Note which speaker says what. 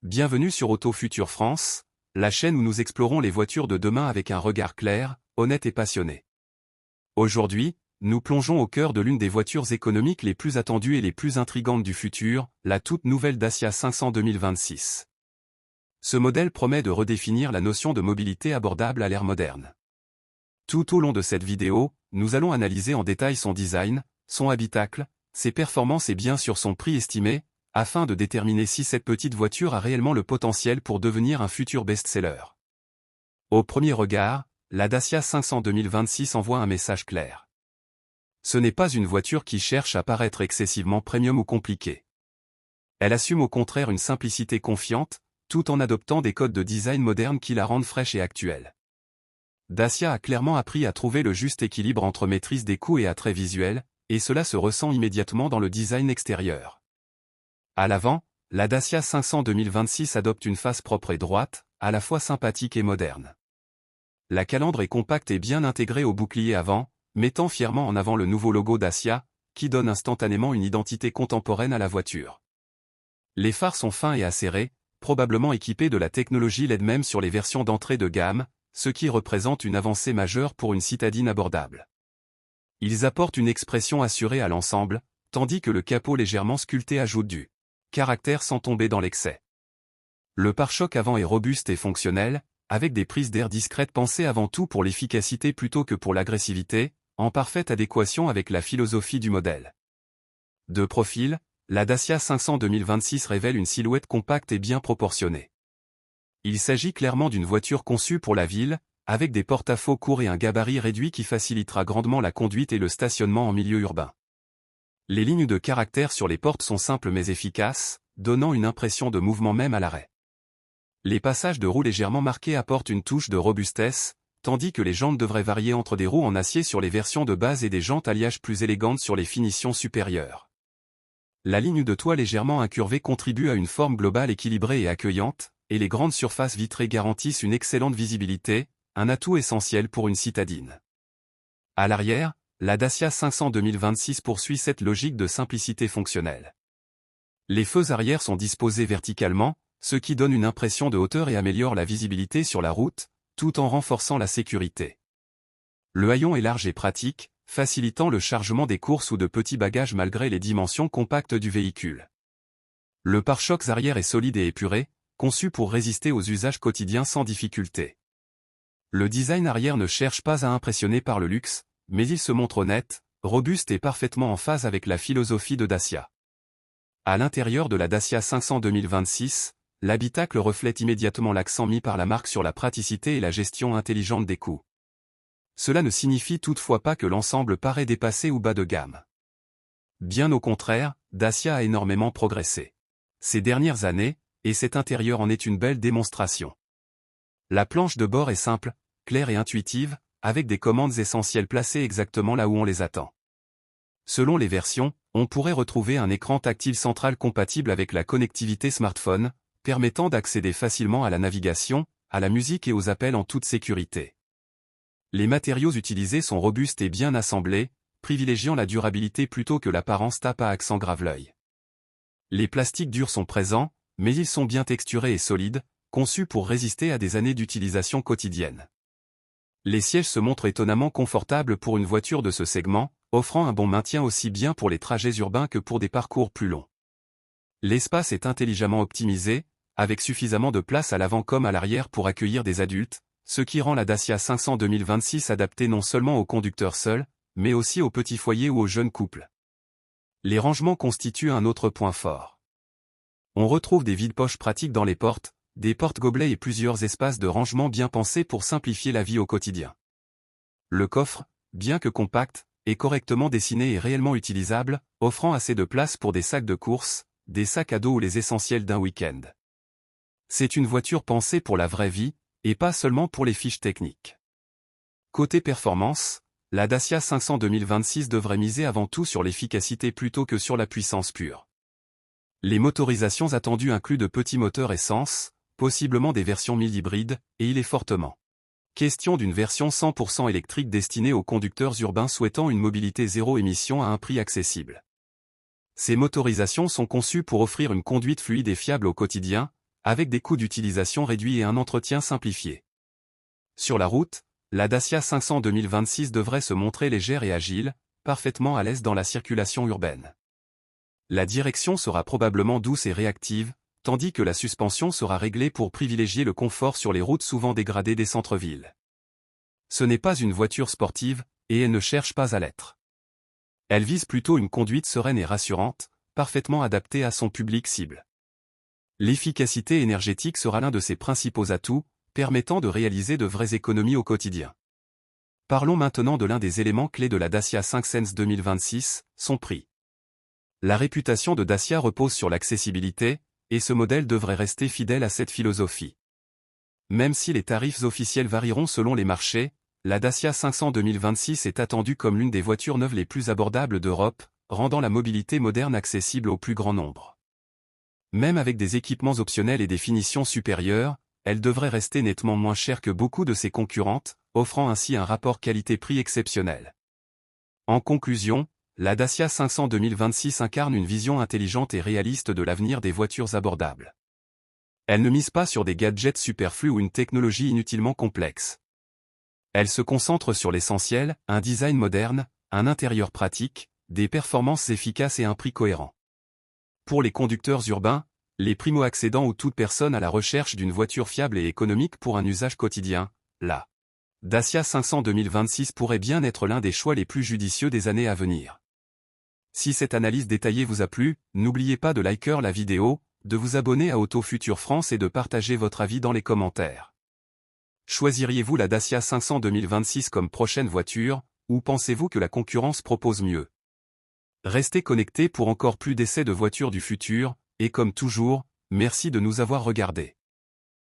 Speaker 1: Bienvenue sur Auto Futur France, la chaîne où nous explorons les voitures de demain avec un regard clair, honnête et passionné. Aujourd'hui, nous plongeons au cœur de l'une des voitures économiques les plus attendues et les plus intrigantes du futur, la toute nouvelle Dacia 500 2026. Ce modèle promet de redéfinir la notion de mobilité abordable à l'ère moderne. Tout au long de cette vidéo, nous allons analyser en détail son design, son habitacle, ses performances et bien sûr son prix estimé, afin de déterminer si cette petite voiture a réellement le potentiel pour devenir un futur best-seller. Au premier regard, la Dacia 500 2026 envoie un message clair. Ce n'est pas une voiture qui cherche à paraître excessivement premium ou compliquée. Elle assume au contraire une simplicité confiante, tout en adoptant des codes de design modernes qui la rendent fraîche et actuelle. Dacia a clairement appris à trouver le juste équilibre entre maîtrise des coûts et attrait visuel, et cela se ressent immédiatement dans le design extérieur. À l'avant, la Dacia 500 2026 adopte une face propre et droite, à la fois sympathique et moderne. La calandre est compacte et bien intégrée au bouclier avant, mettant fièrement en avant le nouveau logo Dacia, qui donne instantanément une identité contemporaine à la voiture. Les phares sont fins et acérés, probablement équipés de la technologie LED même sur les versions d'entrée de gamme, ce qui représente une avancée majeure pour une citadine abordable. Ils apportent une expression assurée à l'ensemble, tandis que le capot légèrement sculpté ajoute du caractère sans tomber dans l'excès. Le pare-choc avant est robuste et fonctionnel, avec des prises d'air discrètes pensées avant tout pour l'efficacité plutôt que pour l'agressivité, en parfaite adéquation avec la philosophie du modèle. De profil, la Dacia 500 2026 révèle une silhouette compacte et bien proportionnée. Il s'agit clairement d'une voiture conçue pour la ville, avec des porte-à-faux courts et un gabarit réduit qui facilitera grandement la conduite et le stationnement en milieu urbain. Les lignes de caractère sur les portes sont simples mais efficaces, donnant une impression de mouvement même à l'arrêt. Les passages de roues légèrement marqués apportent une touche de robustesse, tandis que les jantes devraient varier entre des roues en acier sur les versions de base et des jantes alliage plus élégantes sur les finitions supérieures. La ligne de toit légèrement incurvée contribue à une forme globale équilibrée et accueillante, et les grandes surfaces vitrées garantissent une excellente visibilité, un atout essentiel pour une citadine. À l'arrière, la Dacia 500 2026 poursuit cette logique de simplicité fonctionnelle. Les feux arrière sont disposés verticalement, ce qui donne une impression de hauteur et améliore la visibilité sur la route, tout en renforçant la sécurité. Le haillon est large et pratique, facilitant le chargement des courses ou de petits bagages malgré les dimensions compactes du véhicule. Le pare-chocs arrière est solide et épuré, conçu pour résister aux usages quotidiens sans difficulté. Le design arrière ne cherche pas à impressionner par le luxe, mais il se montre honnête, robuste et parfaitement en phase avec la philosophie de Dacia. À l'intérieur de la Dacia 500 2026, l'habitacle reflète immédiatement l'accent mis par la marque sur la praticité et la gestion intelligente des coûts. Cela ne signifie toutefois pas que l'ensemble paraît dépassé ou bas de gamme. Bien au contraire, Dacia a énormément progressé ces dernières années, et cet intérieur en est une belle démonstration. La planche de bord est simple, claire et intuitive, avec des commandes essentielles placées exactement là où on les attend. Selon les versions, on pourrait retrouver un écran tactile central compatible avec la connectivité smartphone, permettant d'accéder facilement à la navigation, à la musique et aux appels en toute sécurité. Les matériaux utilisés sont robustes et bien assemblés, privilégiant la durabilité plutôt que l'apparence tape à accent grave l'œil. Les plastiques durs sont présents, mais ils sont bien texturés et solides, conçus pour résister à des années d'utilisation quotidienne. Les sièges se montrent étonnamment confortables pour une voiture de ce segment, offrant un bon maintien aussi bien pour les trajets urbains que pour des parcours plus longs. L'espace est intelligemment optimisé, avec suffisamment de place à l'avant comme à l'arrière pour accueillir des adultes, ce qui rend la Dacia 500 2026 adaptée non seulement aux conducteurs seuls, mais aussi aux petits foyers ou aux jeunes couples. Les rangements constituent un autre point fort. On retrouve des vide-poches pratiques dans les portes, des porte-gobelets et plusieurs espaces de rangement bien pensés pour simplifier la vie au quotidien. Le coffre, bien que compact, est correctement dessiné et réellement utilisable, offrant assez de place pour des sacs de course, des sacs à dos ou les essentiels d'un week-end. C'est une voiture pensée pour la vraie vie, et pas seulement pour les fiches techniques. Côté performance, la Dacia 500 2026 devrait miser avant tout sur l'efficacité plutôt que sur la puissance pure. Les motorisations attendues incluent de petits moteurs essence, possiblement des versions 1000 hybrides, et il est fortement question d'une version 100% électrique destinée aux conducteurs urbains souhaitant une mobilité zéro émission à un prix accessible. Ces motorisations sont conçues pour offrir une conduite fluide et fiable au quotidien, avec des coûts d'utilisation réduits et un entretien simplifié. Sur la route, la Dacia 500 2026 devrait se montrer légère et agile, parfaitement à l'aise dans la circulation urbaine. La direction sera probablement douce et réactive, tandis que la suspension sera réglée pour privilégier le confort sur les routes souvent dégradées des centres-villes. Ce n'est pas une voiture sportive, et elle ne cherche pas à l'être. Elle vise plutôt une conduite sereine et rassurante, parfaitement adaptée à son public cible. L'efficacité énergétique sera l'un de ses principaux atouts, permettant de réaliser de vraies économies au quotidien. Parlons maintenant de l'un des éléments clés de la Dacia 5 Sense 2026, son prix. La réputation de Dacia repose sur l'accessibilité, et ce modèle devrait rester fidèle à cette philosophie. Même si les tarifs officiels varieront selon les marchés, la Dacia 500 2026 est attendue comme l'une des voitures neuves les plus abordables d'Europe, rendant la mobilité moderne accessible au plus grand nombre. Même avec des équipements optionnels et des finitions supérieures, elle devrait rester nettement moins chère que beaucoup de ses concurrentes, offrant ainsi un rapport qualité-prix exceptionnel. En conclusion, la Dacia 500 2026 incarne une vision intelligente et réaliste de l'avenir des voitures abordables. Elle ne mise pas sur des gadgets superflus ou une technologie inutilement complexe. Elle se concentre sur l'essentiel, un design moderne, un intérieur pratique, des performances efficaces et un prix cohérent. Pour les conducteurs urbains, les primo-accédants ou toute personne à la recherche d'une voiture fiable et économique pour un usage quotidien, la Dacia 500 2026 pourrait bien être l'un des choix les plus judicieux des années à venir. Si cette analyse détaillée vous a plu, n'oubliez pas de liker la vidéo, de vous abonner à Auto Future France et de partager votre avis dans les commentaires. Choisiriez-vous la Dacia 500 2026 comme prochaine voiture, ou pensez-vous que la concurrence propose mieux? Restez connectés pour encore plus d'essais de voitures du futur, et comme toujours, merci de nous avoir regardés.